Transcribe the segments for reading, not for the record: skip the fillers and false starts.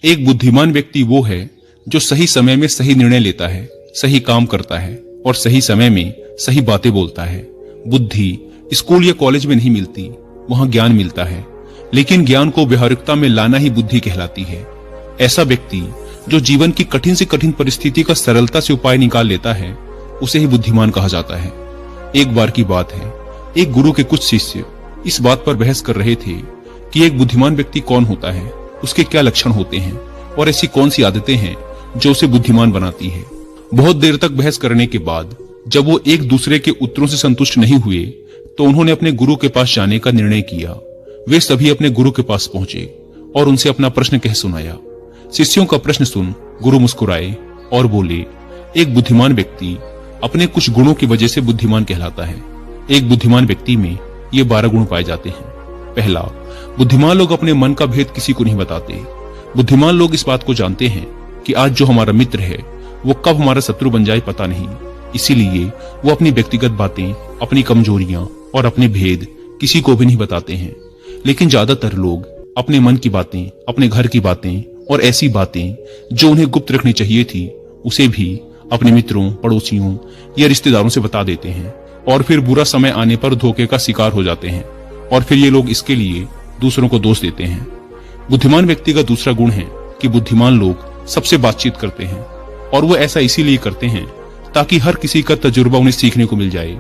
एक बुद्धिमान व्यक्ति वो है जो सही समय में सही निर्णय लेता है, सही काम करता है और सही समय में सही बातें बोलता है। बुद्धि स्कूल या कॉलेज में नहीं मिलती, वहां ज्ञान मिलता है, लेकिन ज्ञान को व्यवहारिकता में लाना ही बुद्धि कहलाती है। ऐसा व्यक्ति जो जीवन की कठिन से कठिन परिस्थिति का सरलता से उपाय निकाल लेता है, उसे ही बुद्धिमान कहा जाता है। एक बार की बात है, एक गुरु के कुछ शिष्य इस बात पर बहस कर रहे थे कि एक बुद्धिमान व्यक्ति कौन होता है, उसके क्या लक्षण होते हैं और ऐसी कौन सी आदतें हैं जो उसे बुद्धिमान बनाती है। बहुत देर तक बहस करने के बाद जब वो एक दूसरे के उत्तरों से संतुष्ट नहीं हुए तो उन्होंने अपने गुरु के पास जाने का निर्णय किया। वे सभी अपने गुरु के पास पहुंचे और उनसे अपना प्रश्न कह सुनाया। शिष्यों का प्रश्न सुन गुरु मुस्कुराए और बोले, एक बुद्धिमान व्यक्ति अपने कुछ गुणों की वजह से बुद्धिमान कहलाता है। एक बुद्धिमान व्यक्ति में ये 12 गुण पाए जाते हैं। पहला, बुद्धिमान लोग अपने मन का भेद किसी को नहीं बताते। बुद्धिमान लोग इस बात को जानते हैं कि आज जो हमारा मित्र है वो कब हमारा शत्रु बन जाए पता नहीं, इसीलिए वो अपनी व्यक्तिगत बातें, अपनी कमजोरियां और अपने भेद किसी को भी नहीं बताते हैं। लेकिन ज्यादातर लोग अपने मन की बातें, अपने घर की बातें और ऐसी बातें जो उन्हें गुप्त रखनी चाहिए थी उसे भी अपने मित्रों, पड़ोसियों या रिश्तेदारों से बता देते हैं और फिर बुरा समय आने पर धोखे का शिकार हो जाते हैं और फिर ये लोग इसके लिए दूसरों को दोष देते हैं। बुद्धिमान व्यक्ति का दूसरा गुण है कि बुद्धिमान लोग सबसे बातचीत करते हैं और वो ऐसा इसीलिए करते हैं ताकि हर किसी का तजुर्बा उन्हें सीखने को मिल जाए।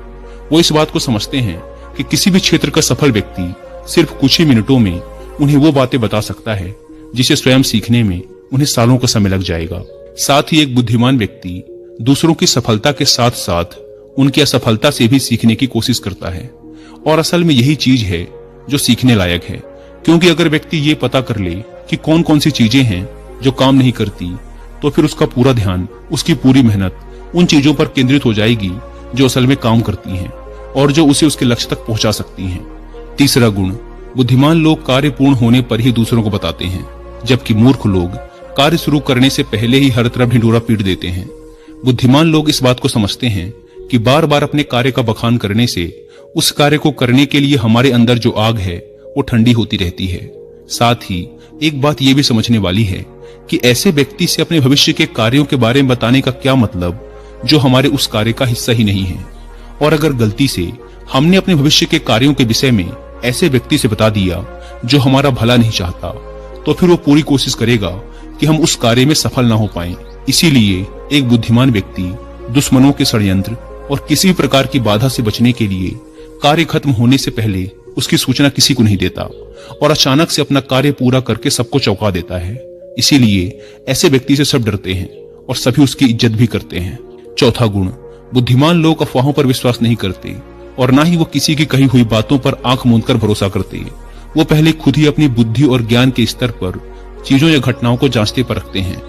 वो इस बात को समझते हैं कि किसी भी क्षेत्र का सफल व्यक्ति सिर्फ कुछ ही मिनटों में उन्हें वो बातें बता सकता है जिसे स्वयं सीखने में उन्हें सालों का समय लग जाएगा। साथ ही एक बुद्धिमान व्यक्ति दूसरों की सफलता के साथ साथ उनकी असफलता से भी सीखने की कोशिश करता है और असल में यही चीज है जो सीखने लायक है, क्योंकि अगर व्यक्ति ये पता कर ले कि कौन कौन सी चीजें हैं जो काम नहीं करती तो फिर उसका पूरा ध्यान, उसकी पूरी मेहनत उन चीजों पर केंद्रित हो जाएगी जो असल में काम करती हैं और जो उसे उसके लक्ष्य तक पहुंचा सकती हैं। तीसरा गुण, बुद्धिमान लोग कार्य पूर्ण होने पर ही दूसरों को बताते हैं, जबकि मूर्ख लोग कार्य शुरू करने से पहले ही हर तरफ ढिंढोरा पीट देते हैं। बुद्धिमान लोग इस बात को समझते हैं कि बार बार अपने कार्य का बखान करने से उस कार्य को करने के लिए हमारे अंदर जो आग है वो ठंडी होती रहती है। साथ ही एक बात ये भी समझने वाली है कि ऐसे व्यक्ति से अपने भविष्य के कार्यों के बारे में बताने का क्या मतलब जो हमारे उस कार्य का हिस्सा ही नहीं है। और अगर गलती से हमने अपने भविष्य के कार्यों के विषय में ऐसे व्यक्ति से बता दिया जो हमारा भला नहीं चाहता, तो फिर वो पूरी कोशिश करेगा कि हम उस कार्य में सफल ना हो पाएं। इसीलिए एक बुद्धिमान व्यक्ति दुश्मनों के षड्यंत्र और किसी भी प्रकार की बाधा से बचने के लिए कार्य खत्म होने से पहले उसकी सूचना किसी को नहीं देता और अचानक से अपना कार्य पूरा करके सबको चौंका देता है। इसीलिए ऐसे व्यक्ति से सब डरते हैं और सभी उसकी इज्जत भी करते हैं। चौथा गुण, बुद्धिमान लोग अफवाहों पर विश्वास नहीं करते और ना ही वो किसी की कही हुई बातों पर आंख मूंदकर भरोसा करते। वो पहले खुद ही अपनी बुद्धि और ज्ञान के स्तर पर चीजों या घटनाओं को जांचते परखते हैं।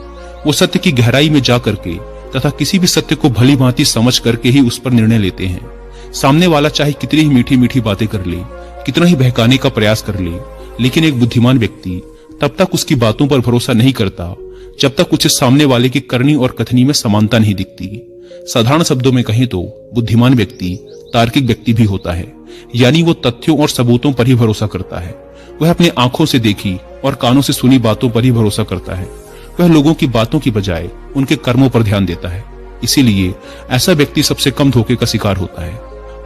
वो सत्य की गहराई में जा करके तथा किसी भी सत्य को भली भांति समझ करके ही उस पर निर्णय लेते हैं। सामने वाला चाहे कितनी ही मीठी मीठी बातें कर ले, कितना ही बहकाने का प्रयास कर ले, लेकिन एक बुद्धिमान व्यक्ति तब तक उसकी बातों पर भरोसा नहीं करता जब तक उसे सामने वाले की करनी और कथनी में समानता नहीं दिखती। साधारण शब्दों में कहें तो बुद्धिमान व्यक्ति तार्किक व्यक्ति भी होता है, यानी वो तथ्यों और सबूतों पर ही भरोसा करता है। वह अपने आंखों से देखी और कानों से सुनी बातों पर ही भरोसा करता है। वह लोगों की बातों की बजाय उनके कर्मों पर ध्यान देता है। इसीलिए ऐसा व्यक्ति सबसे कम धोखे का शिकार होता है।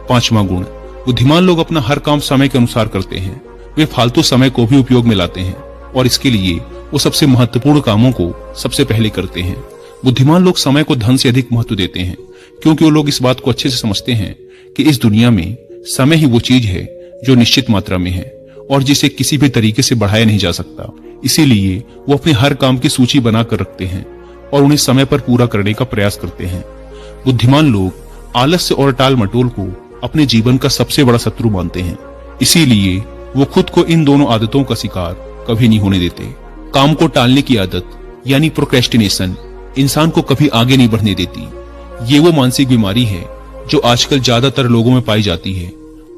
पांचवा गुण, बुद्धिमान लोग अपना हर काम समय के अनुसार करते हैं। वे फालतू समय को भी उपयोग में लाते हैं और इसके लिए वो सबसे महत्वपूर्ण कामों को सबसे पहले करते हैं। बुद्धिमान लोग समय को धन से अधिक महत्व देते हैं, क्योंकि वो लोग इस बात को अच्छे से समझते हैं कि इस दुनिया में समय ही वो चीज है जो निश्चित मात्रा में है और जिसे किसी भी तरीके से बढ़ाया नहीं जा सकता। इसीलिए वो अपने हर काम की सूची बनाकर रखते हैं और उन्हें समय पर पूरा करने का प्रयास करते हैं। बुद्धिमान लोग आलस्य और टाल मटोल को अपने जीवन का सबसे बड़ा शत्रु मानते हैं। इसीलिए वो खुद को इन दोनों आदतों का शिकार कभी नहीं होने देते। काम को टालने की आदत यानी प्रोक्रेस्टिनेशन इंसान को कभी आगे नहीं बढ़ने देती। ये वो मानसिक बीमारी है जो आजकल ज्यादातर लोगों में पाई जाती है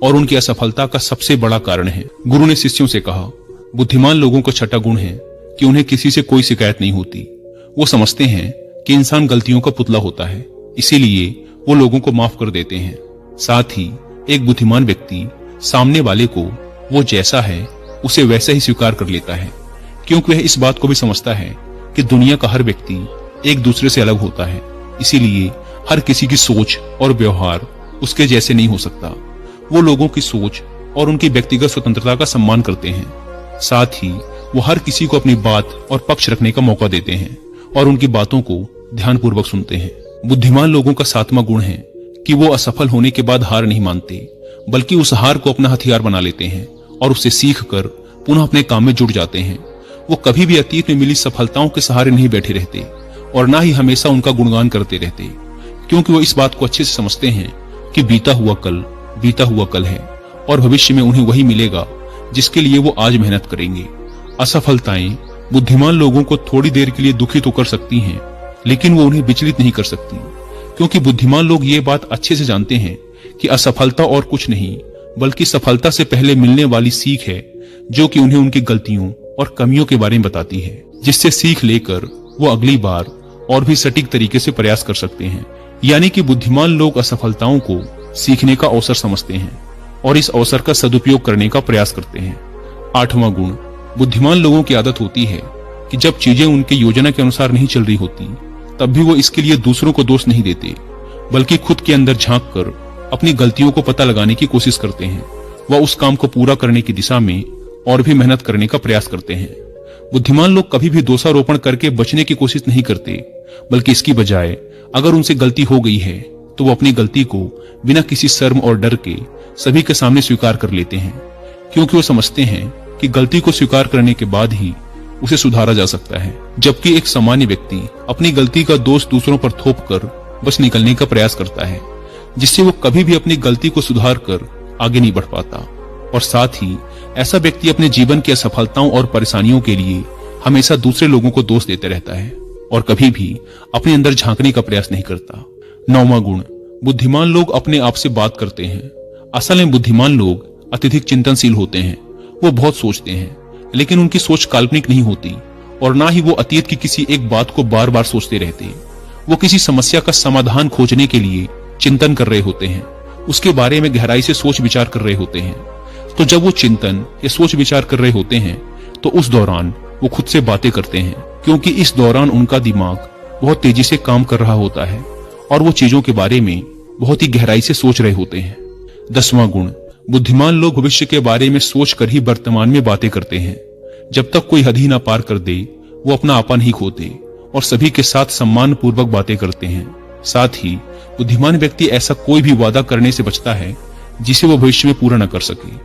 और उनकी असफलता का सबसे बड़ा कारण है। गुरु ने शिष्यों से कहा, बुद्धिमान लोगों का छठा गुण है कि उन्हें किसी से कोई शिकायत नहीं होती। वो समझते हैं कि इंसान गलतियों का पुतला होता है, इसीलिए वो लोगों को माफ कर देते हैं। साथ ही एक बुद्धिमान व्यक्ति सामने वाले को वो जैसा है उसे वैसा ही स्वीकार कर लेता है, क्योंकि वह इस बात को भी समझता है कि दुनिया का हर व्यक्ति एक दूसरे से अलग होता है, इसीलिए हर किसी की सोच और व्यवहार उसके जैसे नहीं हो सकता। वो लोगों की सोच और उनकी व्यक्तिगत स्वतंत्रता का सम्मान करते हैं। साथ ही वो हर किसी को अपनी बात और पक्ष रखने का मौका देते हैं और उनकी बातों को ध्यानपूर्वक सुनते हैं। बुद्धिमान लोगों का 7वां गुण है कि वो असफल होने के बाद हार नहीं मानते, बल्कि उस हार को अपना हथियार बना लेते हैं और उससे सीख कर पुनः अपने काम में जुट जाते हैं। वो कभी भी अतीत में मिली सफलताओं के सहारे नहीं बैठे रहते और ना ही हमेशा उनका गुणगान करते रहते, क्योंकि वो इस बात को अच्छे से समझते हैं कि बीता हुआ कल है और भविष्य में उन्हें वही मिलेगा जिसके लिए वो आज मेहनत करेंगे। असफलताएं बुद्धिमान लोगों को थोड़ी देर के लिए दुखी तो कर सकती हैं, लेकिन वो उन्हें विचलित नहीं कर सकती, क्योंकि बुद्धिमान लोग ये बात अच्छे से जानते हैं कि असफलता और कुछ नहीं बल्कि सफलता से पहले मिलने वाली सीख है, जो कि उन्हें उनकी गलतियों और कमियों के बारे में बताती है, जिससे सीख लेकर वो अगली बार और भी सटीक तरीके से प्रयास कर सकते हैं। यानी कि बुद्धिमान लोग असफलताओं को सीखने का अवसर समझते हैं और इस अवसर का सदुपयोग करने का प्रयास करते हैं। 8वां गुण, बुद्धिमान लोगों की आदत होती है कि जब चीजें उनके योजना के अनुसार नहीं चल रही होती, तब भी वो इसके लिए दूसरों को दोष नहीं देते, बल्कि खुद के अंदर झांक कर अपनी गलतियों को पता लगाने की कोशिश करते हैं। वह उस काम को पूरा करने की दिशा में और भी मेहनत करने का प्रयास करते हैं। बुद्धिमान लोग कभी भी दोषारोपण करके बचने की कोशिश नहीं करते, बल्कि इसकी बजाय अगर उनसे गलती हो गई है तो वो अपनी गलती को बिना किसी शर्म और डर के सभी के सामने स्वीकार कर लेते हैं, क्योंकि वो समझते हैं कि गलती को स्वीकार करने के बाद ही उसे सुधारा जा सकता है। जबकि एक सामान्य व्यक्ति अपनी गलती का दोष दूसरों पर थोप कर बच निकलने का प्रयास करता है, जिससे वो कभी भी अपनी गलती को सुधार कर आगे नहीं बढ़ पाता। और साथ ही ऐसा व्यक्ति अपने जीवन की असफलताओं और परेशानियों के लिए हमेशा दूसरे लोगों को दोष देते रहता है और कभी भी अपने अंदर झांकने का प्रयास नहीं करता। 9वां गुण, बुद्धिमान लोग अपने आप से बात करते हैं। असल में बुद्धिमान लोग अत्यधिक चिंतनशील होते हैं। वो बहुत सोचते हैं, लेकिन उनकी सोच काल्पनिक नहीं होती और ना ही वो अतीत की किसी एक बात को बार बार सोचते रहते। वो किसी समस्या का समाधान खोजने के लिए चिंतन कर रहे होते हैं, उसके बारे में गहराई से सोच विचार कर रहे होते हैं। तो जब वो चिंतन या सोच विचार कर रहे होते हैं तो उस दौरान वो खुद से बातें करते हैं, क्योंकि इस दौरान उनका दिमाग बहुत तेजी से काम कर रहा होता है और वो चीजों के बारे में बहुत ही गहराई से सोच रहे होते हैं। 10वां गुण, बुद्धिमान लोग भविष्य के बारे में सोच कर ही वर्तमान में बातें करते हैं। जब तक कोई हद ही ना पार कर दे, वो अपना आपा नहीं खोते और सभी के साथ सम्मान पूर्वक बातें करते हैं। साथ ही बुद्धिमान व्यक्ति ऐसा कोई भी वादा करने से बचता है जिसे वो भविष्य में पूरा न कर सके।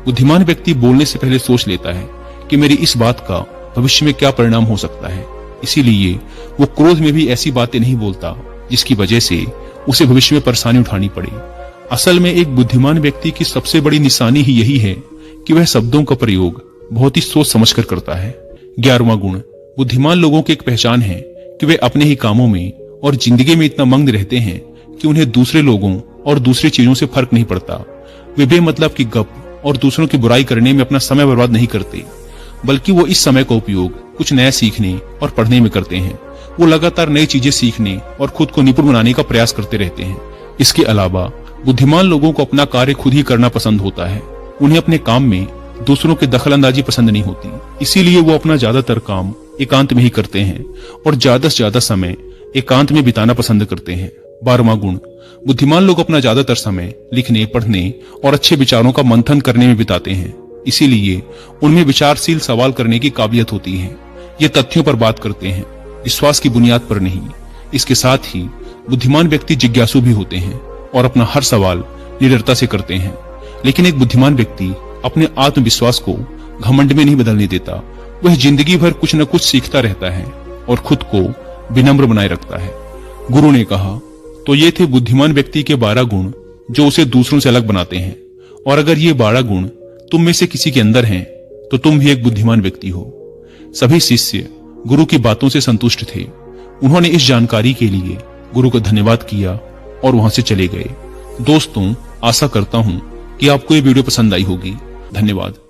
बुद्धिमान व्यक्ति बोलने से पहले सोच लेता है कि मेरी इस बात का भविष्य में क्या परिणाम हो सकता है, इसीलिए वो क्रोध में भी ऐसी बातें नहीं बोलता जिसकी वजह से उसे भविष्य में परेशानी उठानी पड़े। असल में एक बुद्धिमान व्यक्ति की सबसे बड़ी निशानी ही यही है कि वह शब्दों का प्रयोग बहुत ही सोच समझकर करता है। 11वां गुण, बुद्धिमान लोगों की एक पहचान है कि वे अपने ही कामों में और जिंदगी में इतना मग्न रहते हैं कि उन्हें दूसरे लोगों और दूसरी चीजों से फर्क नहीं पड़ता। वे बेमतलब की गप और दूसरों की बुराई करने में अपना समय बर्बाद नहीं करते, बल्कि वो इस समय का उपयोग कुछ नया सीखने और पढ़ने में करते हैं। वो लगातार नई चीजें सीखने और खुद को निपुण बनाने का प्रयास करते रहते हैं। इसके अलावा बुद्धिमान लोगों को अपना कार्य खुद ही करना पसंद होता है। उन्हें अपने काम में दूसरों की दखलंदाजी पसंद नहीं होती, इसीलिए वो अपना ज्यादातर काम एकांत में ही करते हैं और ज्यादा से ज्यादा समय एकांत में बिताना पसंद करते हैं। 12वां गुण, बुद्धिमान लोग अपना ज्यादातर समय लिखने, पढ़ने और अच्छे विचारों का मंथन करने में बिताते हैं, इसीलिए उनमें विचारशील सवाल करने की काबिलियत होती है। ये तथ्यों पर बात करते हैं, विश्वास की बुनियाद पर नहीं। इसके साथ ही बुद्धिमान व्यक्ति जिज्ञासु भी होते हैं और अपना हर सवाल निडरता से करते हैं। लेकिन एक बुद्धिमान व्यक्ति अपने आत्मविश्वास को घमंड में नहीं बदलने देता। वह जिंदगी भर कुछ न कुछ सीखता रहता है और खुद को विनम्र बनाए रखता है। गुरु ने कहा, तो ये थे बुद्धिमान व्यक्ति के 12 गुण जो उसे दूसरों से अलग बनाते हैं। और अगर ये 12 गुण तुम में से किसी के अंदर हैं, तो तुम भी एक बुद्धिमान व्यक्ति हो। सभी शिष्य गुरु की बातों से संतुष्ट थे। उन्होंने इस जानकारी के लिए गुरु को धन्यवाद किया और वहां से चले गए। दोस्तों, आशा करता हूं कि आपको ये वीडियो पसंद आई होगी। धन्यवाद।